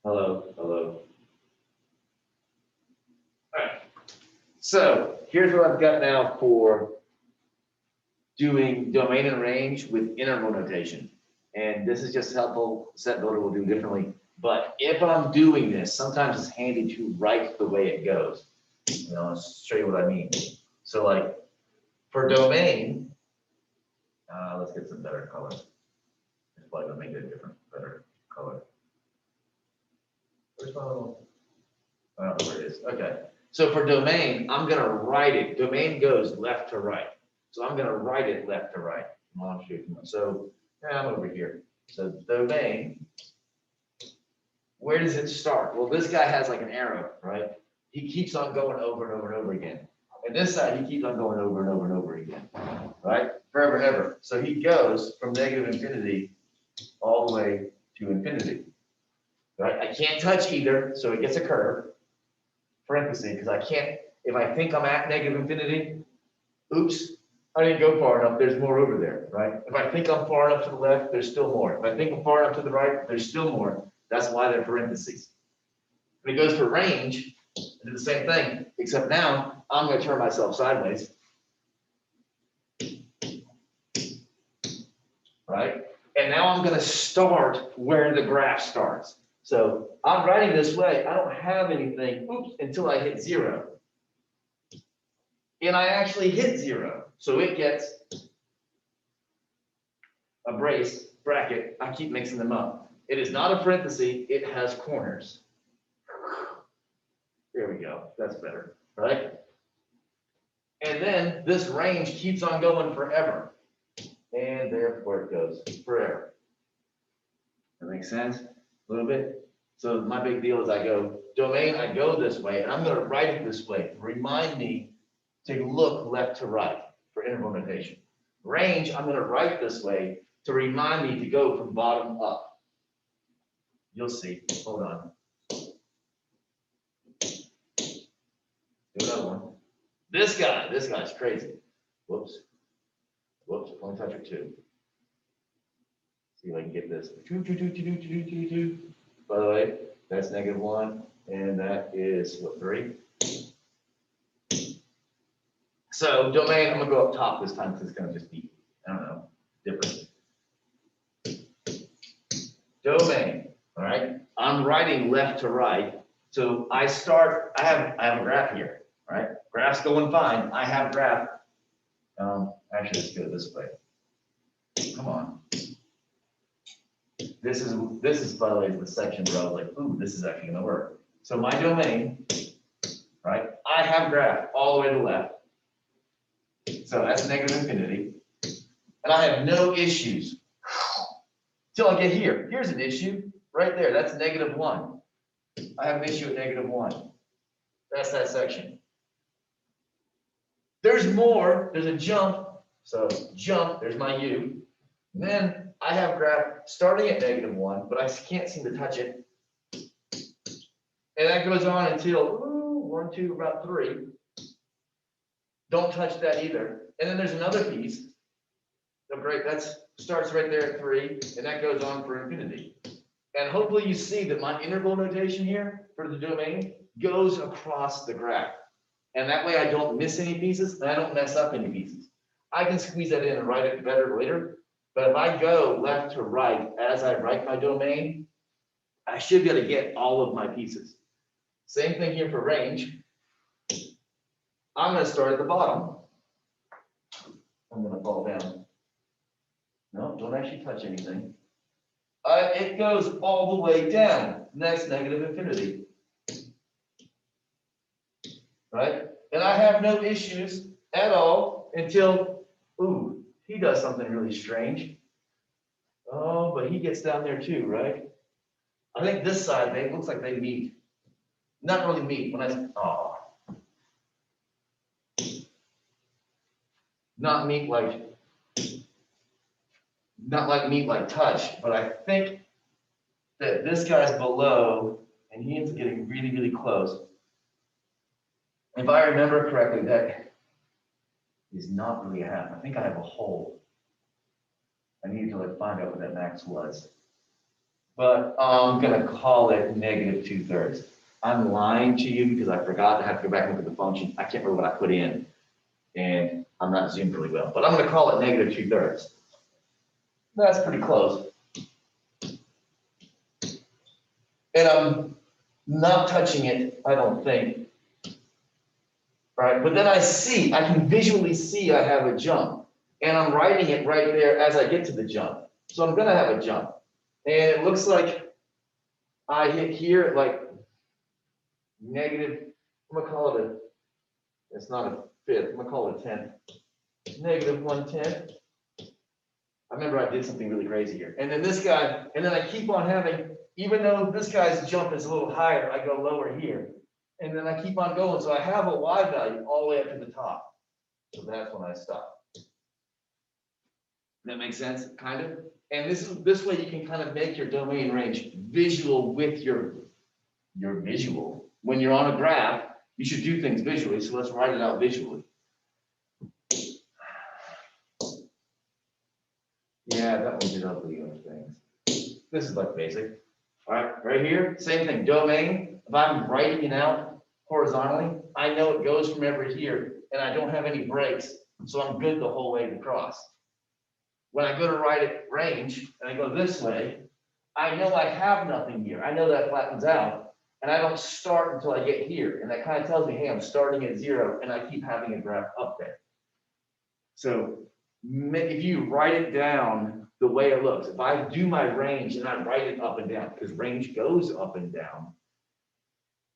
Hello, hello. All right. So here's what I've got now for doing domain and range with interval notation. And this is just helpful. Set builder will do differently. But if I'm doing this, sometimes it's handy to write the way it goes. I'll show you what I mean. So like for domain, let's get some better colors. It's probably gonna make it a different, better color. Where's my little, I don't know where it is. Okay. So for domain, I'm gonna write it. Domain goes left to right. So I'm gonna write it left to right. So I'm over here. So domain, where does it start? Well, this guy has like an arrow, right? He keeps on going over and over and over again. And this side, he keeps on going over and over and over again, right? Forever and ever. So he goes from negative infinity all the way to infinity, right? I can't touch either, so it gets a curve, parenthesis, because I can't, if I think I'm at negative infinity, oops, I didn't go far enough, there's more over there, right? If I think I'm far enough to the left, there's still more. If I think I'm far enough to the right, there's still more. That's why they're parentheses. When it goes for range, I do the same thing, except now I'm going to turn myself sideways, right? And now I'm going to start where the graph starts. So I'm writing this way. I don't have anything, oops, until I hit 0. And I actually hit 0. So it gets a bracket. I keep mixing them up. It is not a parenthesis. It has corners. There we go. That's better, right? And then this range keeps on going forever. And therefore it goes forever. That makes sense? A little bit? So my big deal is I go domain, I go this way, and I'm going to write it this way. Remind me to look left to right for interval notation. Range, I'm going to write this way to remind me to go from bottom up. You'll see. Hold on. Do another one. This guy's crazy. Whoops, one touch or two. See if I can get this. By the way, that's -1, and that is what, 3? So domain, I'm gonna go up top this time because it's gonna just be, I don't know, different. Domain, all right? I'm writing left to right. So I start, I have a graph here, right? Graph's going fine. I have graph. Actually, let's go this way. Come on. This is by the way the section where I was like, ooh, this is actually gonna work. So my domain, right? I have graph all the way to the left. So that's negative infinity. And I have no issues till I get here. Here's an issue right there. That's -1. I have an issue at -1. That's that section. There's more. There's a jump. So jump, there's my U. And then I have graph starting at -1, but I can't seem to touch it. And that goes on until 1, 2, about 3. Don't touch that either. And then there's another piece. So great, that starts right there at 3, and that goes on for infinity. And hopefully you see that my interval notation here for the domain goes across the graph. And that way I don't miss any pieces, and I don't mess up any pieces. I can squeeze that in and write it better later. But if I go left to right as I write my domain, I should be able to get all of my pieces. Same thing here for range. I'm going to start at the bottom. I'm going to fall down. No, don't actually touch anything. It goes all the way down. Next, negative infinity. Right? And I have no issues at all until, ooh, he does something really strange. Oh, but he gets down there too, right? I think this side, it looks like they meet. Not really meet. When I, oh. Not meet like meet like touch, but I think that this guy's below and he ends up getting really, really close. If I remember correctly, that is not really a half. I think I have a hole. I needed to like find out what that max was. but I'm gonna call it -2/3. I'm lying to you because I forgot to have to go back and look at the function. I can't remember what I put in, and I'm not zoomed really well, but I'm gonna call it -2/3. That's pretty close. And I'm not touching it, I don't think. Right, but then I can visually see I have a jump, and I'm writing it right there as I get to the jump. So I'm gonna have a jump, and it looks like I hit here at like negative, I'm gonna call it it's not a fifth, I'm gonna call it a tenth, -1/10. I remember I did something really crazy here. And then this guy, and then I keep on having, even though this guy's jump is a little higher, I go lower here. And then I keep on going. So I have a Y value all the way up to the top. So that's when I stop. That makes sense, kind of? And this way you can kind of make your domain range visual with your visual. When you're on a graph, you should do things visually. So let's write it out visually. Yeah, that one did ugly other things. This is like basic. All right, right here, same thing, domain. If I'm writing it out horizontally, I know it goes from over here and I don't have any breaks, so I'm good the whole way across. When I go to write it range and I go this way, I know I have nothing here. I know that flattens out and I don't start until I get here. And that kind of tells me, hey, I'm starting at 0 and I keep having a graph up there. So if you write it down the way it looks, if I do my range and I write it up and down, because range goes up and down,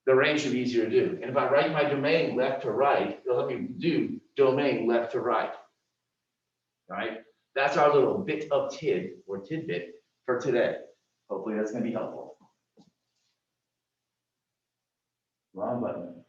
the range should be easier to do. And if I write my domain left to right, it'll let me do domain left to right. All right, that's our little bit of tidbit for today. Hopefully that's going to be helpful. Wrong button.